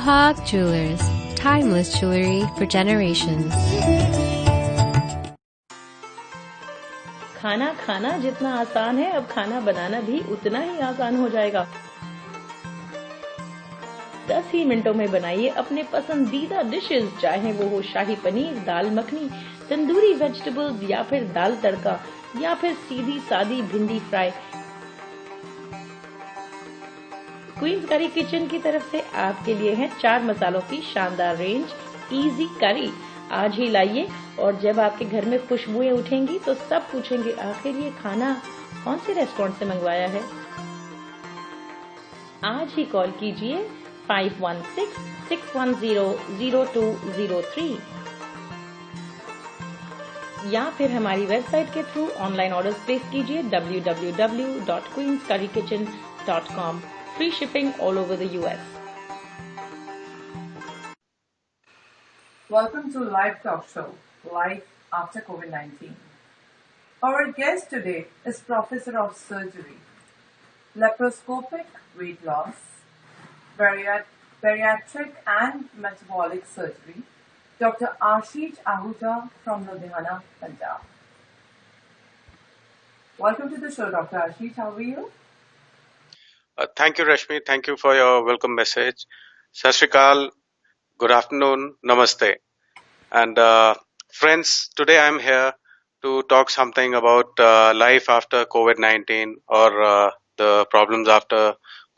Sohag Jewelers, timeless jewelry for generations. खाना खाना जितना आसान है, अब खाना बनाना भी उतना ही आसान हो जाएगा। 10 ही मिनटों में बनाइए अपने पसंदीदा डिशेस, चाहे वो हो शाही पनीर, दाल मखनी, तंदूरी वेजिटेबल्स या फिर दाल तड़का या फिर सीधी सादी भिंडी फ्राई। क्वींस करी किचन की तरफ से आपके लिए है 4 मसालों की शानदार रेंज, इजी करी। आज ही लाइए और जब आपके घर में खुशबुएं उठेंगी तो सब पूछेंगे आखिर ये खाना कौन से रेस्टोरेंट से मंगवाया है। आज ही कॉल कीजिए 5166100203 या फिर हमारी वेबसाइट के थ्रू ऑनलाइन ऑर्डर्स प्लेस कीजिए www.queenscurrykitchen.com। Free shipping all over the US. Welcome to Live Talk Show, Life After COVID-19. Our guest today is Professor of Surgery, Laparoscopic Weight Loss, Bariatric and Metabolic Surgery, Dr. Ashish Ahuja from Ludhiana, Punjab. Welcome to the show, Dr. Ashish. How are you? Thank you, Rashmi. Thank you for your welcome message. Sat Shri Akal, good afternoon, namaste. And friends, today I'm here to talk something about life after COVID-19 or the problems after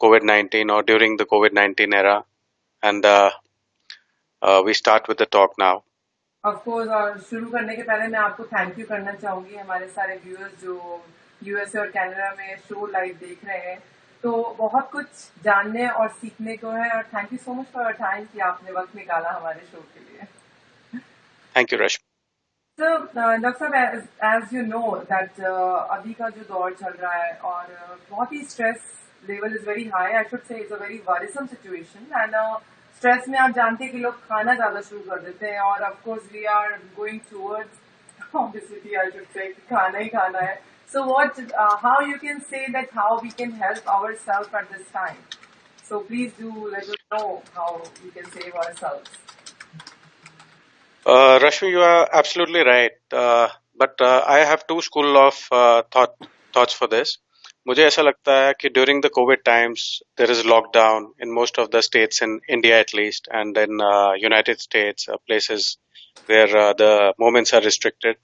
COVID-19 or during the COVID-19 era. And we start with the talk now. Of course, और शुरू करने के पहले मैं आपको thank you करना चाहूंगी हमारे सारे व्यूअर्स जो यूएसए और कनाडा में शो लाइव देख रहे हैं। तो बहुत कुछ जानने और सीखने को है और thank you so much for your time कि आपने वक्त निकाला हमारे शो के लिए। Thank you Rashmi. So, doctor साहब, एज यू नो दैट अभी का जो दौर चल रहा है और बहुत ही stress level is very high, I should say it's a very worrisome situation and stress में आप जानते हैं कि लोग खाना ज्यादा शुरू कर देते हैं और of course we are going towards obviously I should say खाना ही खाना है। So what, how you can say that how we can help ourselves at this time? So please do let us know how we can save ourselves. Rashmi, you are absolutely right. But I have two school of thoughts for this. मुझे ऐसा लगता है कि during the COVID times there is lockdown in most of the states in India at least, and in United States places where the movements are restricted.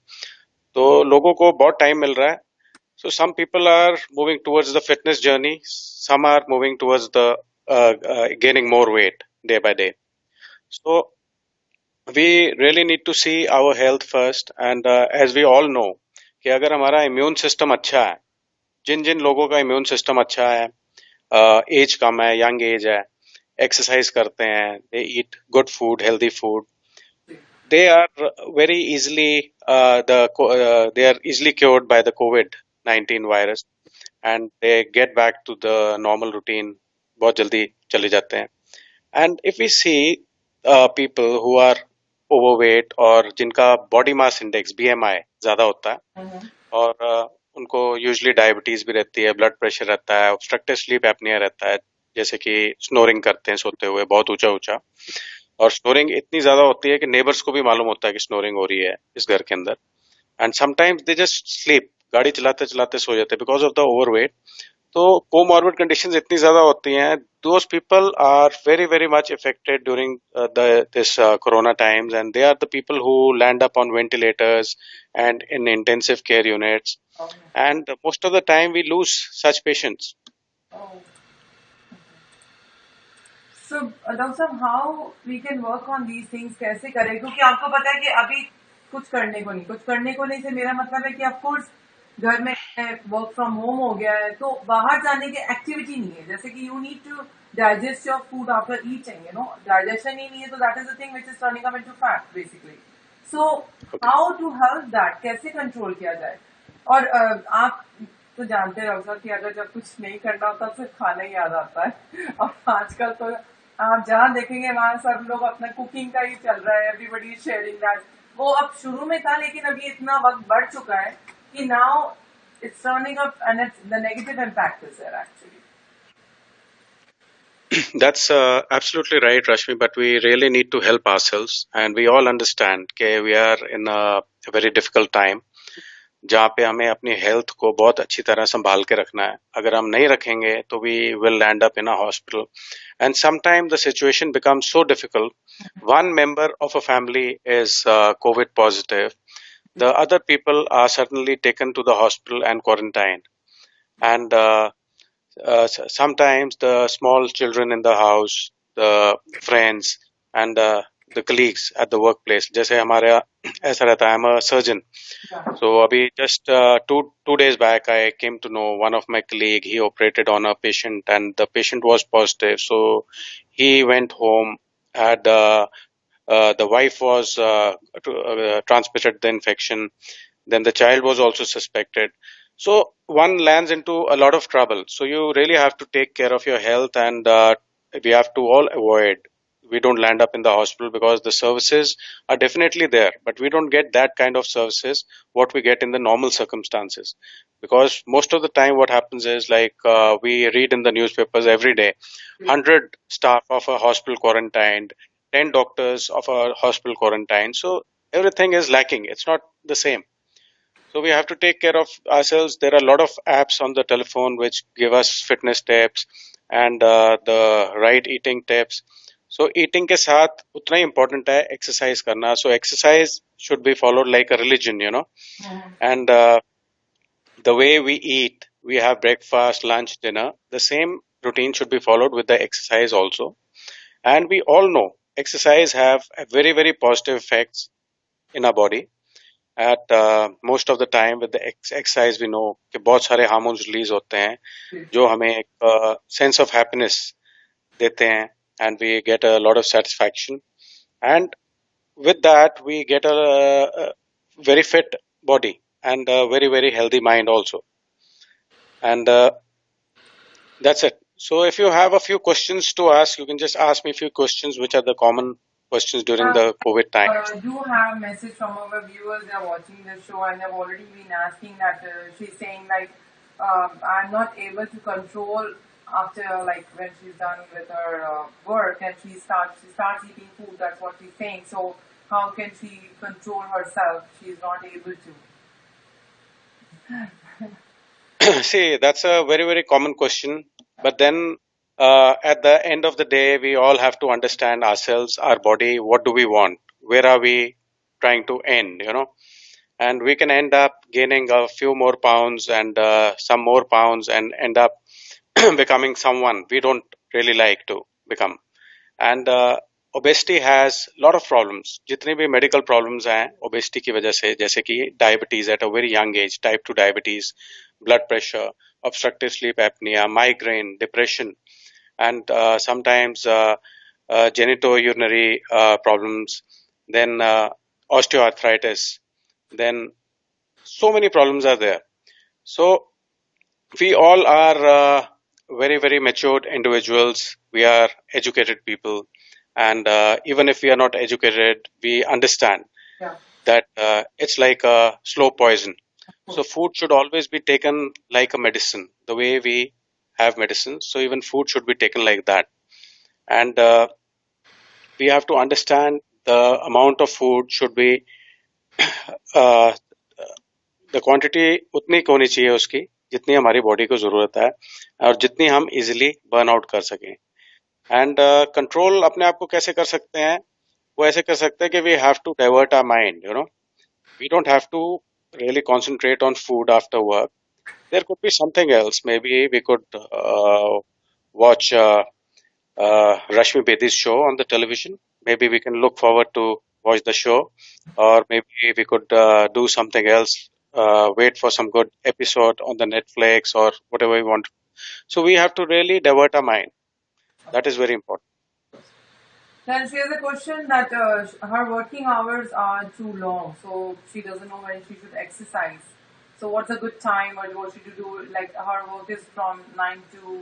तो लोगों को बहुत time मिल रहा है. So some people are moving towards the fitness journey. Some are moving towards the gaining more weight day by day. So we really need to see our health first. And as we all know, कि अगर हमारा immune system अच्छा है, जिन लोगों का immune system अच्छा है, age कम है, young age है, exercise करते हैं, they eat good food, healthy food, they are very easily they are easily cured by the COVID-19 virus and they get back to the normal routine बहुत जल्दी चले जाते हैं. And if we see people who are overweight और जिनका body mass index BMI ज़्यादा होता है और उनको usually diabetes भी रहती है, blood pressure रहता है, obstructive sleep apnea रहता है, जैसे कि snoring करते हैं सोते हुए बहुत ऊंचा और स्नोरिंग इतनी ज्यादा होती है कि नेबर्स को भी मालूम होता है कि स्नोरिंग हो रही है इस घर के अंदर. And sometimes they just sleep, गाड़ी चलाते चलाते सो जाते हैं बिकॉज ऑफ द ओवरवेट. तो कोमॉर्बिड कंडीशंस इतनी ज्यादा होती हैं, those people are very very much affected during this corona times and they are the people who land up on ventilators and in intensive care units and most of the time we lose such patients. So, doctor साहब, how we can work on these things कैसे करें? क्योंकि आपको पता है कि अभी कुछ करने को नहीं से मेरा मतलब है कि ऑफ कोर्स घर में वर्क फ्रॉम होम हो गया है तो बाहर जाने की एक्टिविटी नहीं है. जैसे कि you need to digest your food after eating, you know, digestion ही नहीं है तो that is the thing which is turning up into fat basically. So how to help that, कैसे कंट्रोल किया जाए? और आप तो जानते हैं डॉक्टर साहब कि अगर जब कुछ नहीं करना होता तो सिर्फ खाना ही याद आता है और आजकल तो आप जहाँ देखेंगे वहां सब लोग अपना कुकिंग का ही चल रहा है, एवरीबॉडी शेयरिंग दैट. वो अब शुरू में था लेकिन अभी इतना वक्त बढ़ चुका है कि now it's turning up and the negative impact is there actually. That's absolutely right, Rashmi. But we really need to help ourselves, and we all understand that we are in a very difficult time, जहाँ पे हमें अपनी health को बहुत अच्छी तरह संभाल के रखना है. अगर हम नहीं रखेंगे तो we will end up in a hospital, and sometimes the situation becomes so difficult. One member of a family is COVID positive. The other people are suddenly taken to the hospital and quarantined, and sometimes the small children in the house, the friends, and the colleagues at the workplace. जैसे हमारे ऐसा रहता है, I'm a surgeon. So abhi just two days back, I came to know one of my colleague, he operated on a patient and the patient was positive. So he went home. Had the wife was transmitted the infection. Then the child was also suspected. So one lands into a lot of trouble. So you really have to take care of your health, and we have to all avoid. We don't land up in the hospital because the services are definitely there, but we don't get that kind of services what we get in the normal circumstances. Because most of the time, what happens is like we read in the newspapers every day, 100 staff of a hospital quarantined, 10 doctors of a hospital quarantined. So everything is lacking. It's not the same. So we have to take care of ourselves. There are a lot of apps on the telephone which give us fitness tips and the right eating tips. So eating के साथ उतना ही important है exercise करना. So exercise should be followed like a religion, you know. And the way we eat, we have breakfast, lunch, dinner. The same routine should be followed with the exercise also. And we all know exercise have a very very positive effects in our body. At most of the time with the exercise we know कि बहुत सारे hormones release होते हैं जो हमें एक sense of happiness देते हैं, and we get a lot of satisfaction, and with that we get a very fit body and a very very healthy mind also, and that's it. So if you have a few questions to ask, you can just ask me a few questions which are the common questions during the COVID time. Do have a message from our viewers. They are watching the show and they've already been asking that she's saying like I'm not able to control after like when she's done with her work and she starts eating food. That's what she's saying. So how can she control herself? She's not able to. See, that's a very, very common question. But then at the end of the day, we all have to understand ourselves, our body, what do we want? Where are we trying to end, you know? And we can end up gaining a few more pounds and some more pounds and end up becoming someone we don't really like to become. And obesity has a lot of problems. जितने भी medical problems हैं obesity की वजह से, जैसे कि diabetes at a very young age, type 2 diabetes, blood pressure, obstructive sleep apnea, migraine, depression, and sometimes genitourinary problems, then osteoarthritis, then so many problems are there. So we all are very, very matured individuals. We are educated people. And even if we are not educated, we understand that it's like a slow poison. So food should always be taken like a medicine, the way we have medicine. So even food should be taken like that. And we have to understand the amount of food should be, the quantity उतनी होनी चाहिए उसकी जितनी हमारी body को जरूरत है और जितनी हम इजीली बर्न आउट कर सकें. एंड कंट्रोल अपने आप को कैसे कर सकते हैं? वो ऐसे कर सकते हैं कि we have to divert our mind, you know. We don't have to really concentrate on food after work. There could be something else. Maybe we could watch Rashmi Bedi's show on the television. Maybe we can look forward to watch the show, or maybe we could do something else. Wait for some good episode on the Netflix or whatever we want. So we have to really divert our mind. That is very important. Then she has a question that her working hours are too long, so she doesn't know when she should exercise. So what's a good time or what she should do? Like her work is from 9 to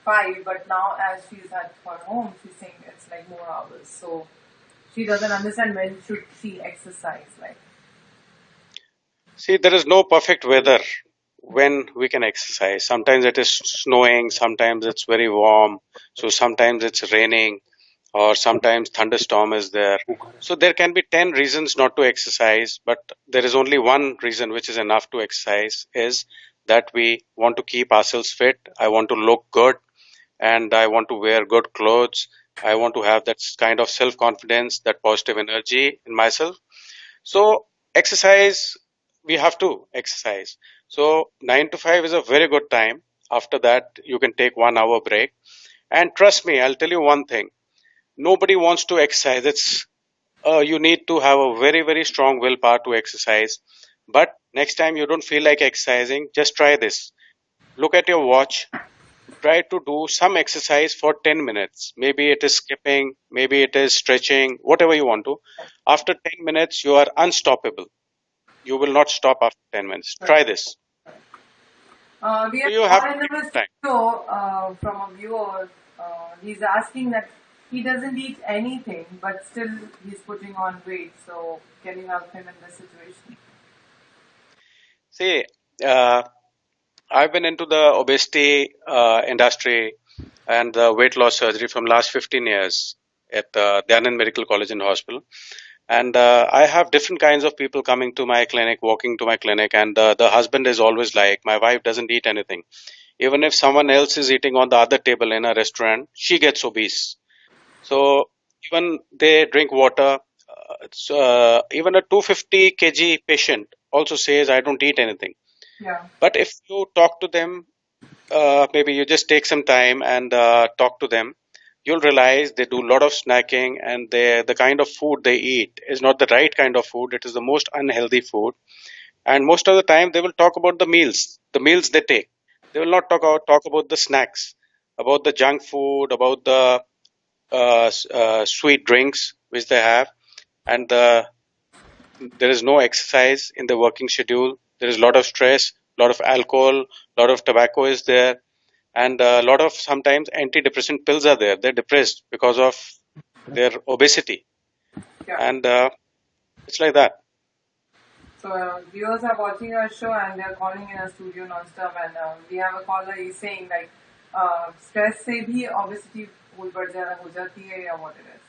5, but now as she's at her home, she's saying it's like more hours. So she doesn't understand when should she exercise. Like, See, there is no perfect weather when we can exercise. Sometimes it is snowing, sometimes it's very warm, so sometimes it's raining, or sometimes thunderstorm is there. So there can be 10 reasons not to exercise, but there is only one reason which is enough to exercise, is that we want to keep ourselves fit. I want to look good, and I want to wear good clothes. I want to have that kind of self confidence, that positive energy in myself. So exercise, we have to exercise. So 9 to 5 is a very good time. After that, you can take 1 hour break. And trust me, I'll tell you one thing. Nobody wants to exercise. It's you need to have a very, very strong willpower to exercise. But next time you don't feel like exercising, just try this. Look at your watch. Try to do some exercise for 10 minutes. Maybe it is skipping, maybe it is stretching, whatever you want to. After 10 minutes, you are unstoppable. You will not stop after 10 minutes. Try this. We So have you a have call in the time. studio from a viewer. He's asking that he doesn't eat anything, but still he's putting on weight. So can you help him in this situation? See, uh, I've been into the obesity industry and the weight loss surgery from last 15 years at Dhanand Medical College and Hospital. And I have different kinds of people coming to my clinic, walking to my clinic, and the husband is always like, my wife doesn't eat anything. Even if someone else is eating on the other table in a restaurant, she gets obese. So even they drink water. Even a 250 kg patient also says, I don't eat anything. Yeah. But if you talk to them, maybe you just take some time and talk to them, you'll realize they do a lot of snacking, and the kind of food they eat is not the right kind of food. It is the most unhealthy food. And most of the time, they will talk about the meals they take. They will not talk about the snacks, about the junk food, about the sweet drinks which they have, and there is no exercise in the working schedule. There is a lot of stress, a lot of alcohol, a lot of tobacco is there, and a lot of sometimes antidepressant pills are there. They're depressed because of their obesity, Yeah. and it's like that. So viewers are watching our show and they're calling in our studio non-stop, and we have a caller. He's saying like stress से भी obesity बहुत बढ़ जा हो जाती है या what it is.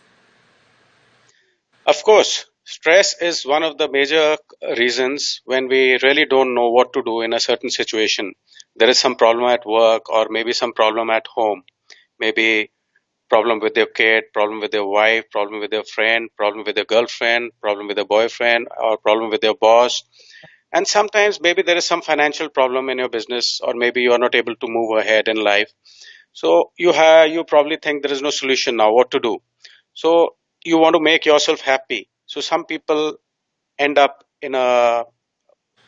Of course, stress is one of the major reasons when we really don't know what to do in a certain situation. There is some problem at work, or maybe some problem at home, maybe problem with your kid, problem with your wife, problem with your friend, problem with your girlfriend, problem with your boyfriend, or problem with your boss. And sometimes maybe there is some financial problem in your business, or maybe you are not able to move ahead in life. So you probably think there is no solution now, what to do. So you want to make yourself happy. So some people end up in a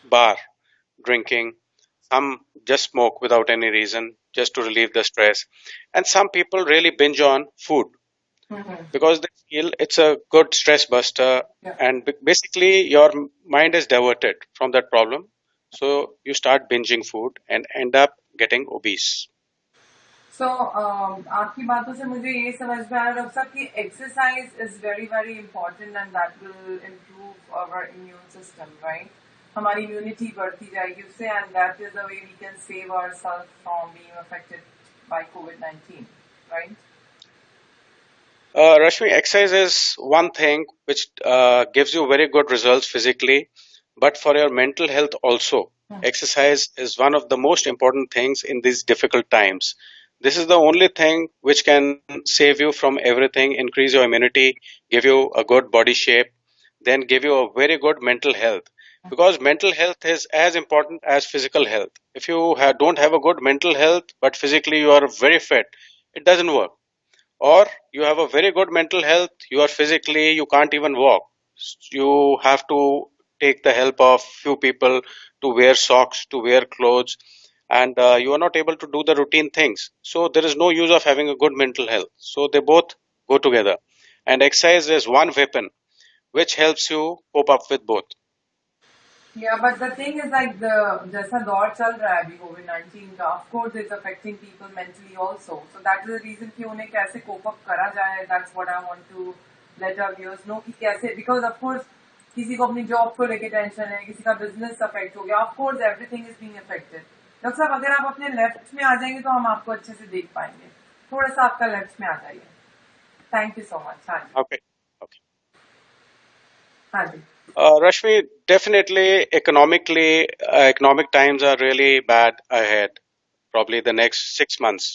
bar drinking. Some just smoke without any reason, just to relieve the stress. And some people really binge on food because they feel it's a good stress buster. Yeah. And basically, your mind is diverted from that problem. So you start binging food and end up getting obese. So आपकी बातों से मुझे ये समझ में आया doctor साहब कि exercise is very very important and that will improve our immune system right. हमारी इम्यूनिटी बढ़ती जाएगी उससे and that is the way we can save ourself from being affected by कोविड-19 right. Rashmi, exercise is one thing which gives you very good results physically, but for your mental health also. Exercise is one of the most important things in these difficult times. This is the only thing which can save you from everything, increase your immunity, give you a good body shape, then give you a very good mental health. Because mental health is as important as physical health. If you don't have a good mental health, but physically you are very fit, it doesn't work. Or you have a very good mental health, you are physically, you can't even walk. You have to take the help of few people to wear socks, to wear clothes, and you are not able to do the routine things. So there is no use of having a good mental health. So they both go together. And exercise is one weapon which helps you cope up with both. Yeah, but the thing is like the जैसा दौर चल रहा है अभी कोविड-19 का, of course it's affecting people mentally also. So that is the reason कि उन्हें कैसे cope up करा जाए. That's what I want to let our viewers know कि कैसे, because of course किसी को अपनी जॉब को लेके टेंशन है, किसी का बिजनेस अफेक्ट हो गया, of course everything is being affected. Doctor साहब अगर आप अपने लेफ्ट में आ जाएंगे तो हम आपको अच्छे से देख पाएंगे, थोड़ा सा आपका लेफ्ट में आ जाइए। Thank you so much. हाँ जी। Okay. Okay. हाँ जी। Rashmi, definitely economically, economic times are really bad ahead, probably the next 6 months.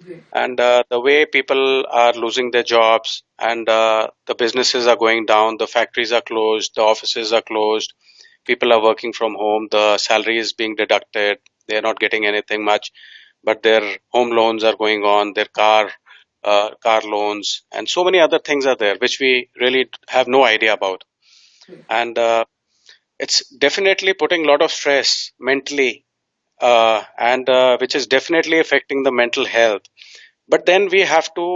Ji And the way people are losing their jobs and the businesses are going down, the factories are closed, the offices are closed, people are working from home, the salary is being deducted, they're not getting anything much, but their home loans are going on, their car loans, and so many other things are there which we really have no idea about. Ji And it's definitely putting a lot of stress mentally, and which is definitely affecting the mental health. But then we have to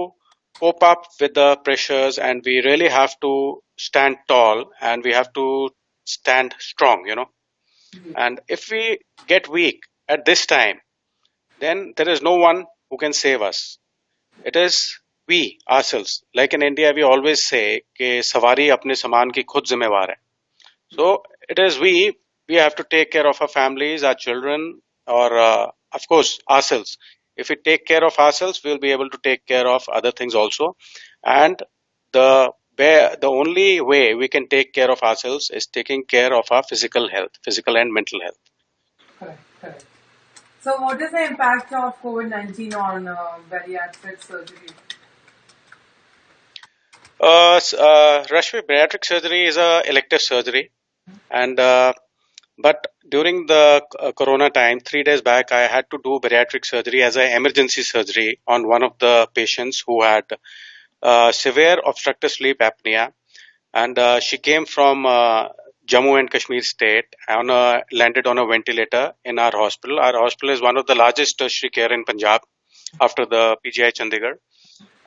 cope up with the pressures, and we really have to stand tall, and we have to stand strong, you know. Ji And if we get weak at this time, then there is no one who can save us. It is we ourselves. Like in India, we always say कि सवारी अपने सामान की खुद जिम्मेवार है. So it is we have to take care of our families, our children, or of course ourselves. If we take care of ourselves, we'll be able to take care of other things also. And the only way we can take care of ourselves is taking care of our physical health, physical and mental health. correct correct. So what is the impact of COVID-19 on bariatric surgery? Rashmi, bariatric surgery is a elective surgery, and but during the corona time, 3 days back, I had to do bariatric surgery as an emergency surgery on one of the patients who had severe obstructive sleep apnea, and she came from Jammu and Kashmir state on landed on a ventilator in our hospital. Our hospital is one of the largest tertiary care in Punjab after the PGI Chandigarh,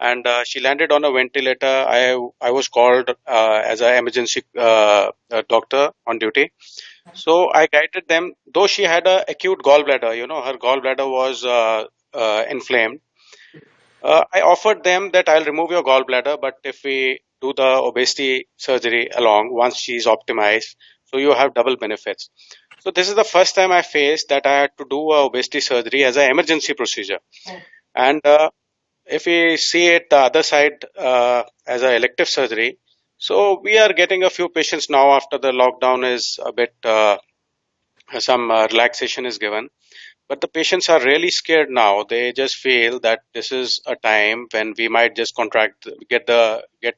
and she landed on a ventilator. I was called as an emergency doctor on duty. So I guided them, though she had a acute gallbladder, you know, her gallbladder was inflamed. I offered them that I'll remove your gallbladder, but if we do the obesity surgery along once she's optimized, so you have double benefits. So this is the first time I faced that I had to do a obesity surgery as an emergency procedure. Oh, And if we see it the other side as an elective surgery, so we are getting a few patients now after the lockdown is a bit some relaxation is given, but the patients are really scared now. They just feel that this is a time when we might just get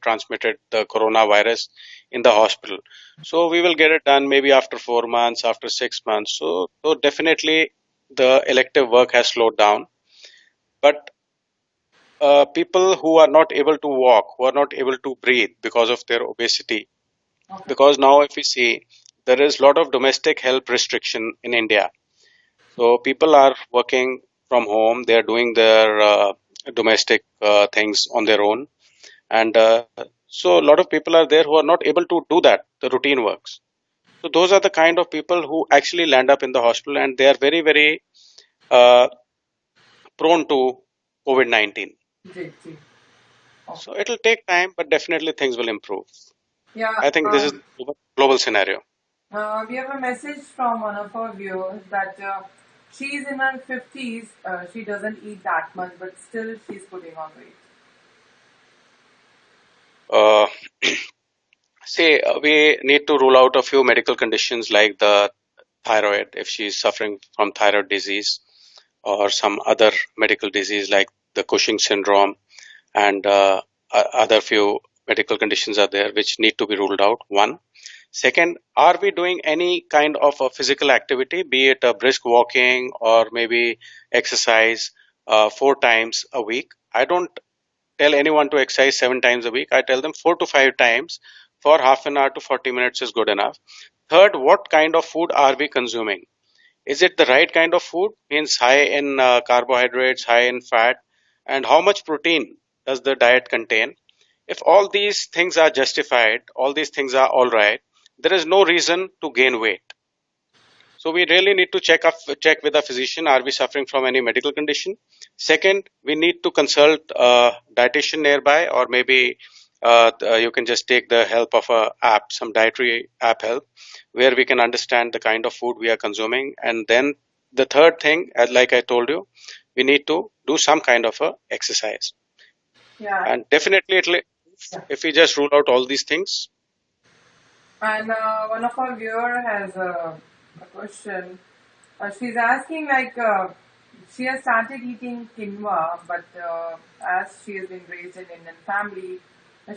transmitted the coronavirus in the hospital. So we will get it done maybe after 4 months, after 6 months. So definitely the elective work has slowed down, but people who are not able to walk, who are not able to breathe because of their obesity, okay. because now if we see there is a lot of domestic help restriction in India. So people are working from home, they are doing their domestic things on their own, and so a lot of people are there who are not able to do that, the routine works. So those are the kind of people who actually land up in the hospital, and they are very, very uh, prone to COVID-19. Ji ji So it'll take time, but definitely things will improve. Yeah, I think this is the global scenario. we have a message from one of our viewers that she's in her 50s. She doesn't eat that much, but still she's putting on weight. Uh, See, we need to rule out a few medical conditions like the thyroid, if she's suffering from thyroid disease, or some other medical disease like the Cushing syndrome, and other few medical conditions are there which need to be ruled out. One. Second, are we doing any kind of a physical activity, be it a brisk walking or maybe exercise 4 times a week? I don't tell anyone to exercise 7 times a week. I tell them 4 to 5 times for half an hour to 40 minutes is good enough. Third, what kind of food are we consuming? Is it the right kind of food? Means high in carbohydrates, high in fat, and how much protein does the diet contain? If all these things are justified, all these things are all right, there is no reason to gain weight. So we really need to check with a physician. Are we suffering from any medical condition? Second, we need to consult a dietitian nearby, or maybe you can just take the help of a app, some dietary app help, where we can understand the kind of food we are consuming. And then the third thing, like I told you, we need to do some kind of a exercise. Yeah. And definitely, Yeah. if we just rule out all these things. And one of our viewer has a question. She's asking she has started eating quinoa, but as she has been raised in Indian family,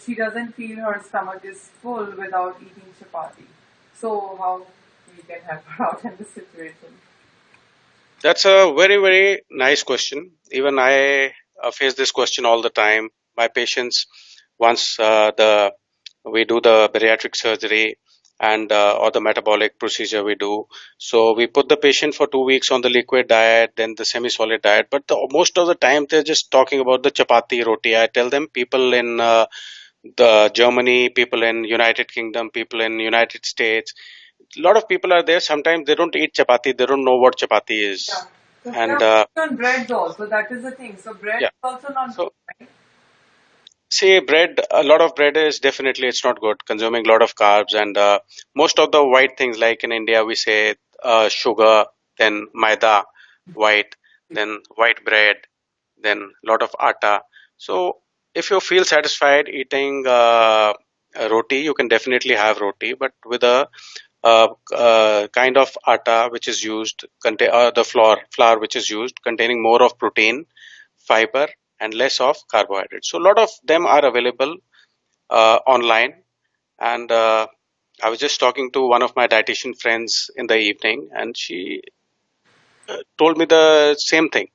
she doesn't feel her stomach is full without eating chapati. So how we can help her out in this situation? That's a very, very nice question. Even I face this question all the time. My patients, once the we do the bariatric surgery and or the metabolic procedure we do, so we put the patient for 2 weeks on the liquid diet, then the semi-solid diet. But most of the time they're just talking about the chapati roti. I tell them people in the Germany, people in United Kingdom, people in United States, a lot of people are there. Sometimes they don't eat chapati. They don't know what chapati Yeah. is. So we And are on breads also. That is the thing. So bread yeah, is also not so good, see, bread, a lot of bread is definitely it's not good. Consuming a lot of carbs and most of the white things like in India we say sugar, then maida, white, then white bread, then a lot of atta. So if you feel satisfied eating a roti, you can definitely have roti, but with a kind of atta which is used, the flour which is used containing more of protein, fiber, and less of carbohydrates. So a lot of them are available online. And I was just talking to one of my dietitian friends in the evening, and she told me the same thing,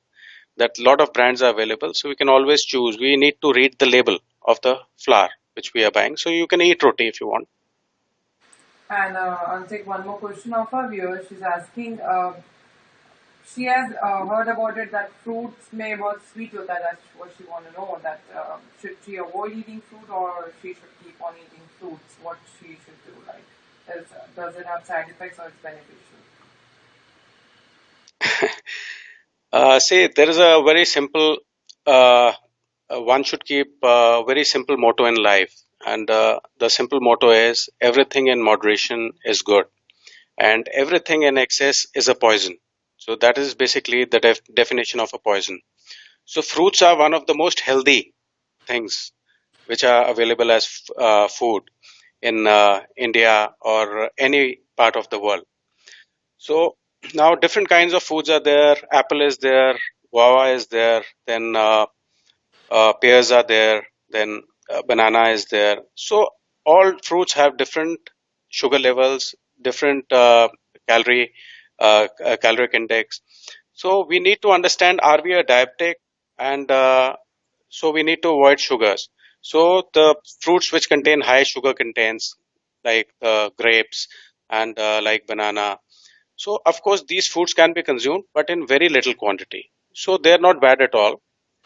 that a lot of brands are available. So we can always choose. We need to read the label of the flour which we are buying. So you can eat roti if you want. And I'll take one more question of our viewer. She's asking, she has heard about it that fruits may बहुत sweet होता है. That's what she want to know. That should she avoid eating fruit or she should keep on eating fruits? What she should do? Does it have side effects or it's beneficial? See, there is a very simple, uh, one should keep a very simple motto in life. And the simple motto is everything in moderation is good, and everything in excess is a poison. So, that is basically the definition of a poison. So, fruits are one of the most healthy things which are available as food in India or any part of the world. So now different kinds of foods are there. Apple is there, guava is there, then pears are there, then banana is there. So all fruits have different sugar levels, different caloric index. So we need to understand, are we a diabetic, and so we need to avoid sugars. So the fruits which contain high sugar contains like grapes and like banana, so, of course, these foods can be consumed, but in very little quantity. So, they're not bad at all.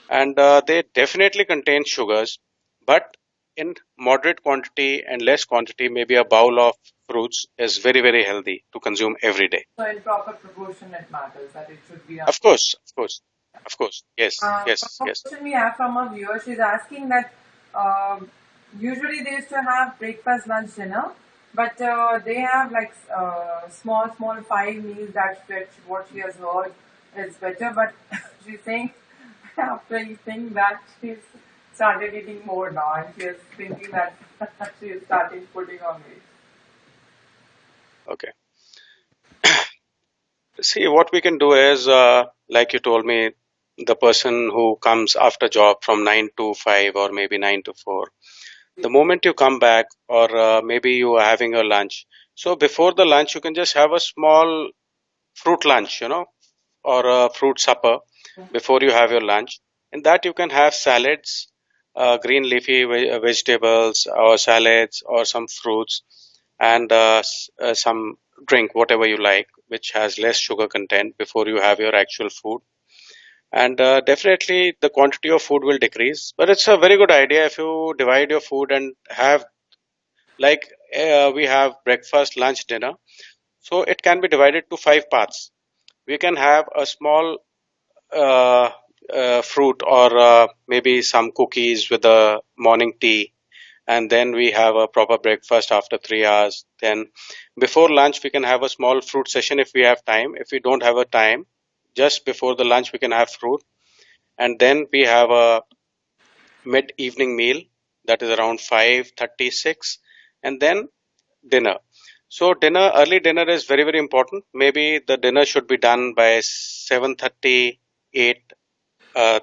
And they definitely contain sugars, but in moderate quantity and less quantity, maybe a bowl of fruits is very, very healthy to consume every day. So in proper proportion, it matters that it should be. Of course, of course, of course. Yes, One yes, more yes. question we have from a viewer. She's asking that usually they used to have breakfast, lunch, dinner, but they have small 5 meals. What she has heard is better. But she's saying after eating that she's started eating more now, and she is thinking that she is starting putting on weight. Okay. See, what we can do is, like you told me, the person who comes after job from 9 to 5 or maybe 9 to 4. The moment you come back, or maybe you are having your lunch, so before the lunch you can just have a small fruit lunch, or a fruit supper before you have your lunch. In that you can have salads, green leafy vegetables or salads or some fruits, and some drink, whatever you like, which has less sugar content before you have your actual food. And definitely the quantity of food will decrease, but it's a very good idea if you divide your food and have, like, we have breakfast, lunch, dinner. So it can be divided to 5 parts. We can have a small fruit, or maybe some cookies with a morning tea, and then we have a proper breakfast after 3 hours. Then before lunch, we can have a small fruit session if we have time. If we don't have a time, just before the lunch, we can have fruit. And then we have a mid-evening meal that is around 5:36, and then dinner. So early dinner is very, very important. Maybe the dinner should be done by 7:38.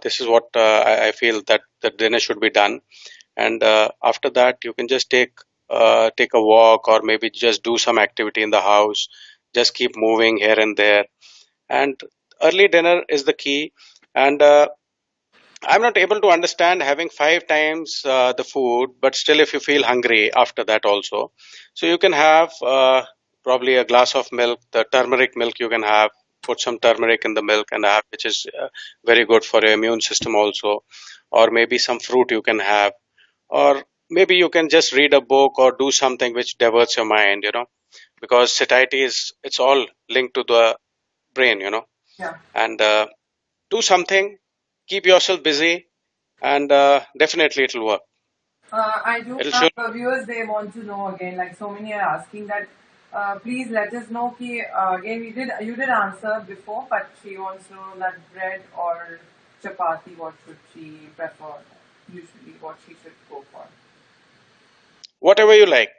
This is what I feel that the dinner should be done. And after that, you can just take a walk, or maybe just do some activity in the house. Just keep moving here and there. And early dinner is the key. And I'm not able to understand having 5 times the food, but still, if you feel hungry after that also, so you can have probably a glass of milk, the turmeric milk you can have. Put some turmeric in the milk and have, which is very good for your immune system also. Or maybe some fruit you can have, or maybe you can just read a book or do something which diverts your mind, because satiety it's all linked to the brain, Yeah. and do something, keep yourself busy, and definitely it'll work. I do It'll have sure. viewers, they want to know again, like so many are asking that, please let us know ki, again you did answer before, but she wants to know that bread or chapati, what should she prefer, usually what she should go for. Whatever you like,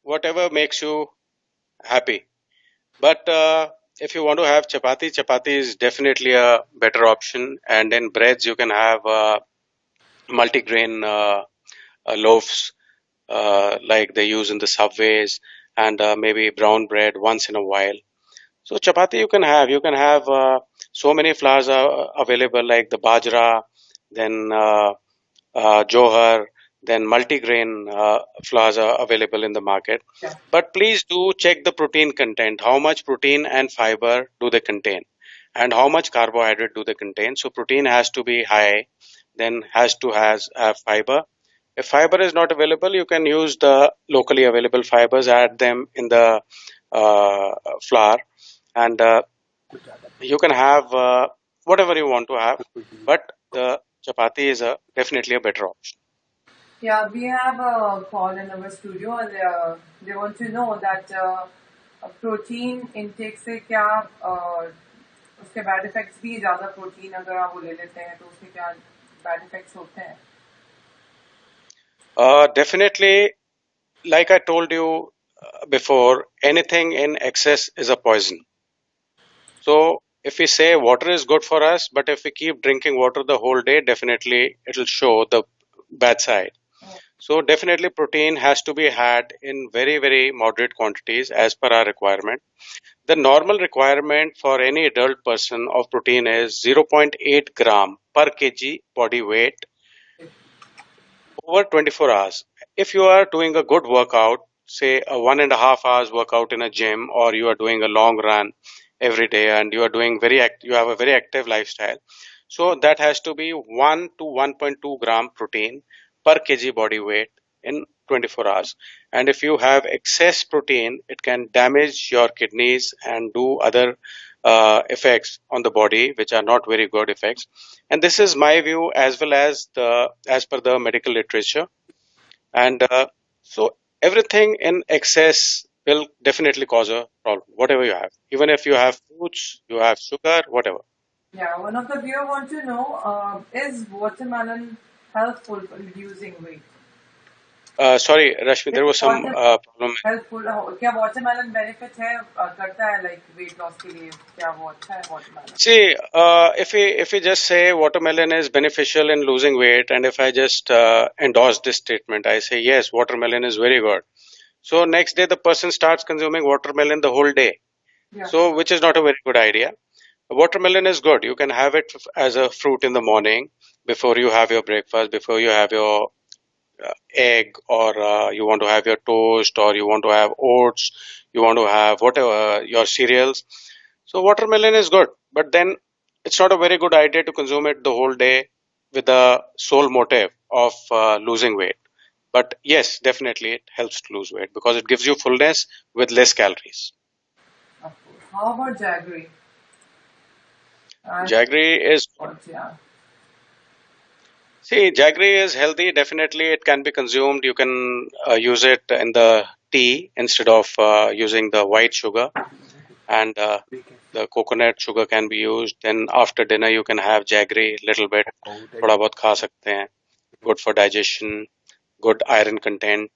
whatever makes you happy. But if you want to have chapati, chapati is definitely a better option. And in breads, you can have multigrain loaves like they use in the subways, and maybe brown bread once in a while. So chapati you can have so many flours are available, like the bajra, then Johar, then multigrain flours are available in the market. Yeah. But please do check the protein content. How much protein and fiber do they contain? And how much carbohydrate do they contain? So protein has to be high, then has to have fiber. If fiber is not available, you can use the locally available fibers, add them in the uh, flour, and you can have whatever you want to have. But the chapati is definitely a better option. Yeah, we have a call in our studio and they want to know that protein intake से क्या उसके bad effects भी ज्यादा protein अगर आप वो ले लेते हैं तो उसके क्या बैड इफेक्ट्स होते हैं. Definitely, like I told you before, anything in excess is a poison. So if we say water is good for us, but if we keep drinking water the whole day, definitely it'll show the bad side. So definitely protein has to be had in very, very moderate quantities as per our requirement. The normal requirement for any adult person of protein is 0.8 gram per kg body weight over 24 hours. If you are doing a good workout, say a 1.5 hours workout in a gym, or you are doing a long run every day, and you are doing you have a very active lifestyle, so that has to be 1 to 1.2 gram protein per kg body weight in 24 hours. And if you have excess protein, it can damage your kidneys and do other effects on the body, which are not very good effects. And this is my view, as well as per the medical literature. And so everything in excess will definitely cause a problem, whatever you have. Even if you have fruits, you have sugar, whatever. Yeah, one of the viewer want to know, is watermelon helpful for reducing weight? Sorry, Rashmi, there was some Water problem. Helpful क्या watermelon benefit है करता है like weight loss के लिए क्या वो अच्छा है watermelon. See, if we just say watermelon is beneficial in losing weight, and if I just endorse this statement, I say yes, watermelon is very good. So next day the person starts consuming watermelon the whole day. Yeah. So which is not a very good idea. Watermelon is good. You can have it as a fruit in the morning before you have your breakfast, before you have your egg, or you want to have your toast, or you want to have oats, you want to have whatever your cereals. So watermelon is good, but then it's not a very good idea to consume it the whole day with the sole motive of losing weight. But yes, definitely it helps to lose weight because it gives you fullness with less calories. Of course. How about jaggery? Jaggery is good. Yeah. See, jaggery is healthy. Definitely, it can be consumed. You can use it in the tea instead of using the white sugar, and the coconut sugar can be used. Then after dinner, you can have jaggery little bit. थोड़ा बहुत खा सकते हैं. Good for digestion. Good iron content.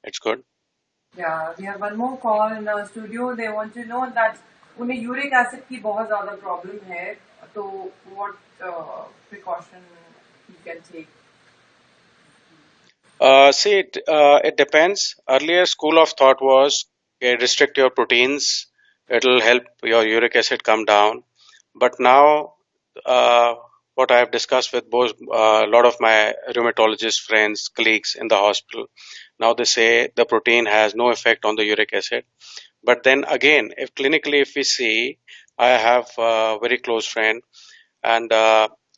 It's good. Yeah, we have one more call in the studio. They want to know that उन्हें uric acid की बहुत ज़्यादा problem है, तो what precaution you can take? See, it depends. Earlier, school of thought was restrict your proteins. It'll help your uric acid come down. But now, what I have discussed with both a lot of my rheumatologist friends, colleagues in the hospital, now they say the protein has no effect on the uric acid. But then again, if clinically, if we see, I have a very close friend, and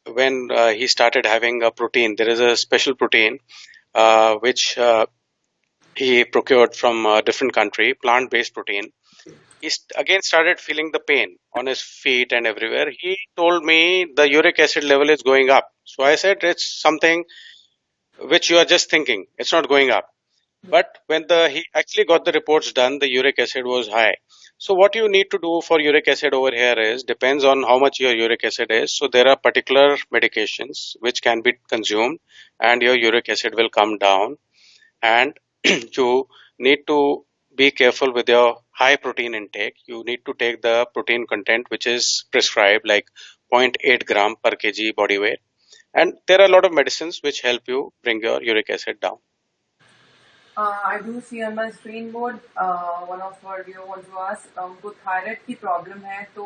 when he started having a protein, there is a special protein which he procured from a different country, plant-based protein. He again started feeling the pain on his feet and everywhere. He told me the uric acid level is going up. So I said, it's something which you are just thinking. It's not going up. But when he actually got the reports done, the uric acid was high. So what you need to do for uric acid over here is depends on how much your uric acid is. So there are particular medications which can be consumed and your uric acid will come down. And you need to be careful with your high protein intake. You need to take the protein content which is prescribed, like 0.8 gram per kg body weight. And there are a lot of medicines which help you bring your uric acid down. I do see on my screen board one of our viewer wants to ask उनको thyroid की problem है, तो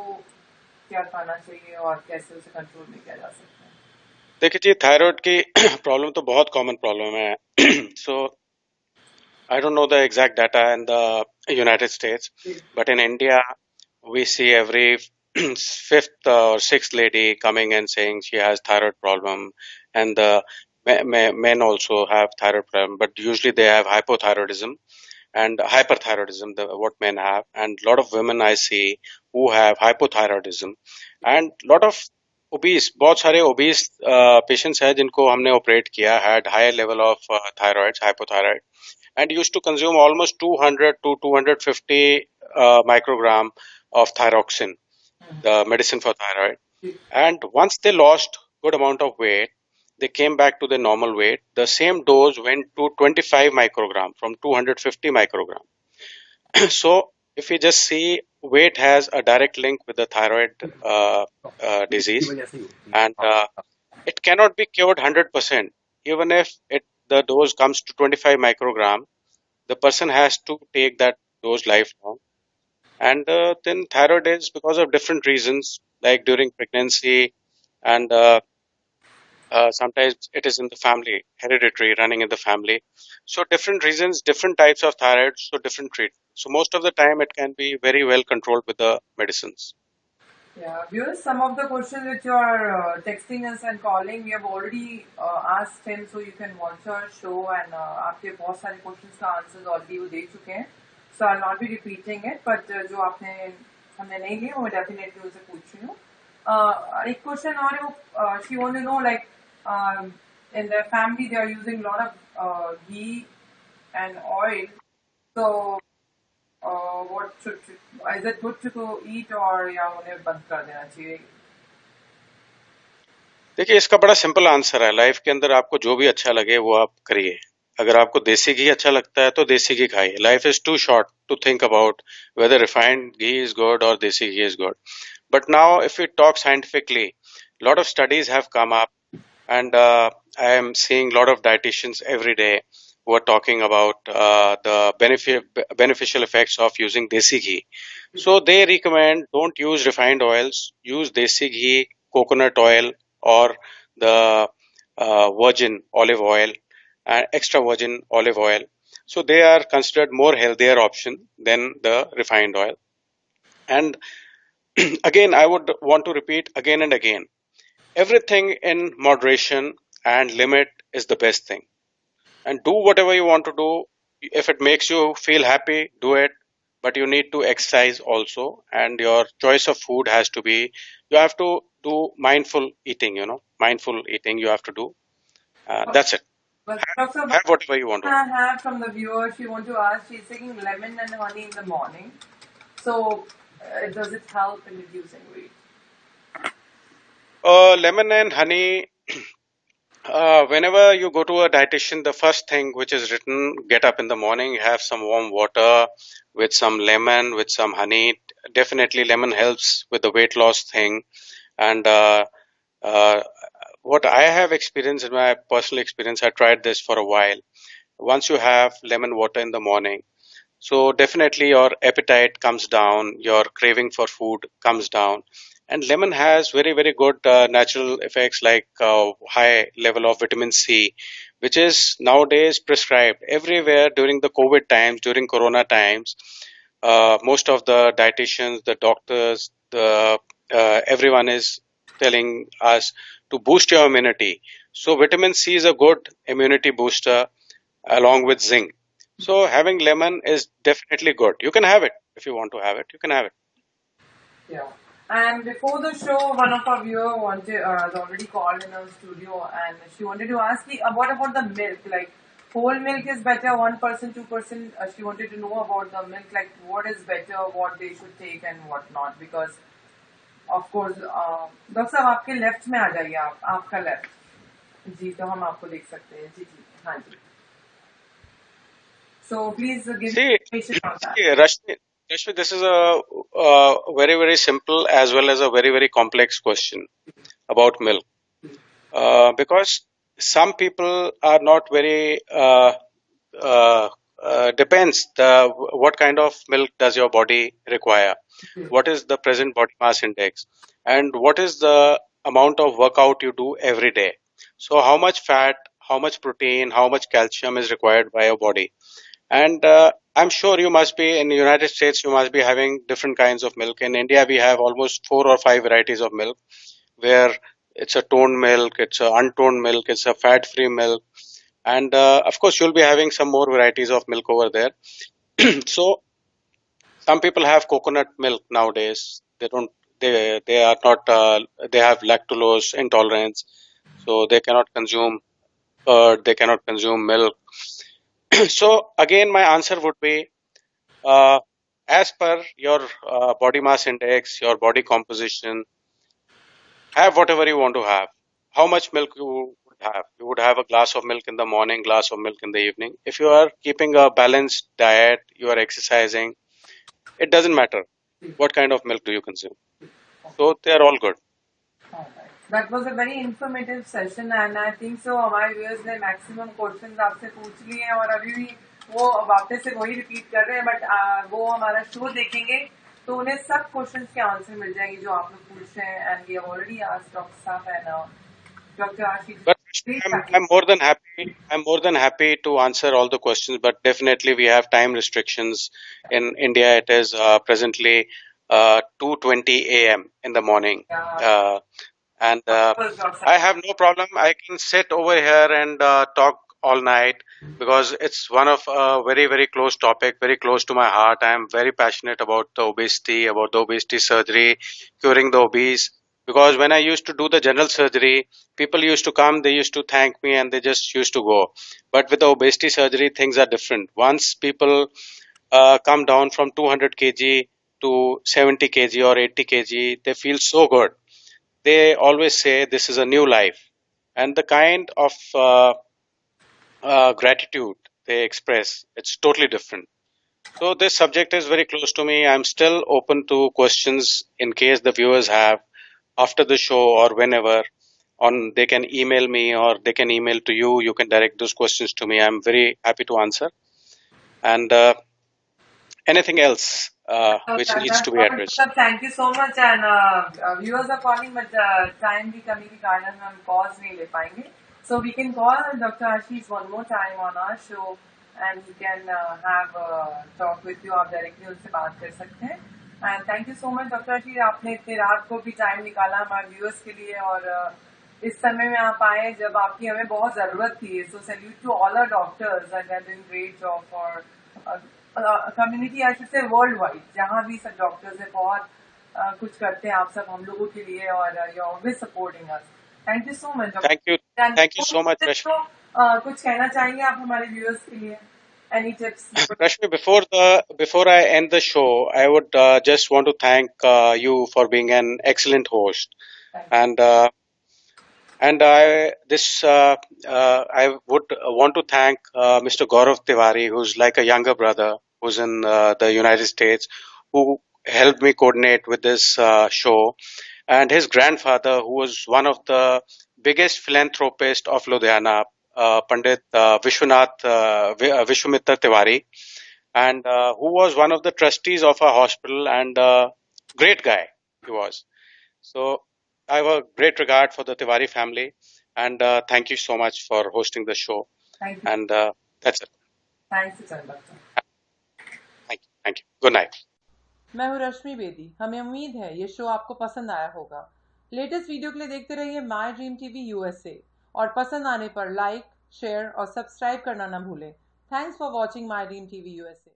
क्या खाना चाहिए और कैसे उसे कंट्रोल में किया जा सकता है? देखिए जी, थायराइड की प्रॉब्लम तो बहुत कॉमन प्रॉब्लम है. सो I don't know the exact data in the United States, but in India, we see every fifth or sixth lady coming and saying she has thyroid problem, and the men also have thyroid problem, but usually they have hypothyroidism and hyperthyroidism, what men have, and a lot of women I see who have hypothyroidism, and lot of obese, बहुत सारे obese patients हैं जिनको हमने operate किया, had higher level of thyroids, hypothyroid, and used to consume almost 200 to 250 microgram of thyroxine, the medicine for thyroid. And once they lost good amount of weight, they came back to the normal weight. The same dose went to 25 microgram from 250 microgram. So if you just see, weight has a direct link with the thyroid disease, and it cannot be cured 100%. Even if the dose comes to 25 microgram, the person has to take that dose lifelong. And then thyroid is because of different reasons, like during pregnancy, and sometimes it is in the family, hereditary, running in the family. So different reasons, different types of thyroid, so different treatment. So most of the time it can be very well controlled with the medicines. Yeah, viewers, some of the questions which you are texting us and calling, we have already asked him, so you can watch our show, and आपके बहुत सारे questions का answers already वो दे चुके हैं. So I'll not be repeating it, but जो आपने हमने नहीं लिए वो definitely उसे पूछ रही हूँ. एक question और है, वो she want to know, like in their family they are using a lot of ghee and oil, so what should is it good to go eat or या उन्हें बंद कर देना चाहिए? देखिए, इसका बड़ा सिंपल आंसर है. लाइफ के अंदर आपको जो भी अच्छा लगे वो आप करिए. अगर आपको देसी घी अच्छा लगता है तो देसी घी खाइए. Life is too short to think about whether refined ghee is good or desi ghee is good. But now, if we talk scientifically, a lot of studies have come up, and I am seeing a lot of dietitians every day who are talking about the beneficial effects of using desi ghee. So they recommend don't use refined oils, use desi ghee, coconut oil, or the virgin olive oil, extra virgin olive oil. So they are considered more healthier option than the refined oil. And again, I would want to repeat again and again, everything in moderation and limit is the best thing. And do whatever you want to do. If it makes you feel happy, do it. But you need to exercise also, and your choice of food has to be, you have to do mindful eating, mindful eating you have to do. That's it. But Dr. Have whatever you want to. I have from the viewer, she want to ask, she's taking lemon and honey in the morning. So, does it help in reducing weight? Lemon and honey. Whenever you go to a dietitian, the first thing which is written, get up in the morning, have some warm water with some lemon, with some honey. Definitely, lemon helps with the weight loss thing. And uh, what I have experienced in my personal experience, I tried this for a while. Once you have lemon water in the morning, so definitely your appetite comes down, your craving for food comes down. And lemon has very, very good natural effects like high level of vitamin C, which is nowadays prescribed everywhere during the COVID times, during Corona times. Most of the dietitians, the doctors, everyone is telling us to boost your immunity. So vitamin C is a good immunity booster along with zinc. So having lemon is definitely good. You can have it if you want to have it. You can have it. Yeah. And before the show, one of our viewer wanted has already called in our studio, and she wanted to ask me, what about the milk? Like whole milk is better, 1%, 2%. She wanted to know about the milk, like what is better, what they should take, and what not. Because of course, doctor साहब आपके left में आ जाइए, आप आपका left जी, तो हम आपको देख सकते हैं जी जी हाँ जी. So please give See, information on that. Rashmi, this is a very, very simple as well as a very, very complex question about milk. Because some people are not very depends the what kind of milk does your body require, what is the present body mass index, and what is the amount of workout you do every day. So how much fat, how much protein, how much calcium is required by your body. And I'm sure you must be in the United States, you must be having different kinds of milk. In India, we have almost 4 or 5 varieties of milk, where it's a toned milk, it's a untoned milk, it's a fat-free milk, and of course, you'll be having some more varieties of milk over there. So some people have coconut milk nowadays. They don't. They are not. They have lactose intolerance, so they cannot consume. They cannot consume milk. So again, my answer would be, uh, as per your body mass index, your body composition, have whatever you want to have. How much milk you would have? You would have a glass of milk in the morning, glass of milk in the evening. If you are keeping a balanced diet, you are exercising, it doesn't matter what kind of milk do you consume. So they are all good. Alright. That was a very informative session, and I think so हमारे viewers ने maximum questions आपसे पूछ लिए हैं, और अभी भी वो वापस से वही रिपीट कर रहे हैं, बट वो हमारा शो देखेंगे तो उन्हें सब क्वेश्चंस के आंसर मिल जाएंगे जो आप लोग पूछ रहे हैं. And we have already asked doctor साहब and doctor Ashish. But I'm more than happy. I'm more than happy to answer all the questions. But definitely, we have time restrictions. In India, it is presently 2:20 a.m. in the morning. Uh, and I have no problem. I can sit over here and talk all night because it's one of a very, very close topic, very close to my heart. I am very passionate about the obesity surgery, curing the obese. Because when I used to do the general surgery, people used to come, they used to thank me, and they just used to go. But with the obesity surgery, things are different. Once people come down from 200 kg to 70 kg or 80 kg, they feel so good. They always say this is a new life, and the kind of gratitude they express, it's totally different. So this subject is very close to me. I'm still open to questions in case the viewers have after the show or whenever. On they can email me or they can email to you. You can direct those questions to me. I'm very happy to answer. And anything else which needs to be addressed. Thank you so much. And viewers are calling, but time की कमी के कारण हम calls नहीं ले पाएंगे. So we can call doctor Ashish one more time on our show, and he can have talk with you. आप directly उनसे बात कर सकते हैं. And thank you so much doctor Ashish, आपने इतने रात को भी टाइम निकाला हमारे व्यूअर्स के लिए, और इस समय में आप आए जब आपकी हमें बहुत जरूरत थी. So salute to all our doctors and are doing great job for community, I should say world wide. जहाँ भी सब डॉक्टर्स है बहुत कुछ करते हैं आप सब हम लोगों के लिए, और you always supporting us. Thank you so much Thank you so much, Rashmi. कुछ कहना चाहेंगे आप हमारे व्यूअर्स के लिए? Any tips? Rashmi, before I end the show, I would just want to thank you for being an excellent host, and I would want to thank Mr. Gaurav Tiwari, who's like a younger brother, who's in the United States, who helped me coordinate with this show, and his grandfather, who was one of the biggest philanthropists of Ludhiana, Pandit Vishwamitra Tiwari, and who was one of the trustees of our hospital, and great guy he was. So I have a great regard for the Tiwari family, and thank you so much for hosting the show. Thank you, And that's it. Thanks चंदा। Thank you. Good night. मैं हूँ रश्मि बेदी। हमें उम्मीद है ये show आपको पसंद आया होगा। लेटेस्ट वीडियो के लिए देखते रहिए माई ड्रीम टीवी यूएसए, और पसंद आने पर लाइक, शेयर और सब्सक्राइब करना ना भूलें। Thanks for watching my dream TV USA.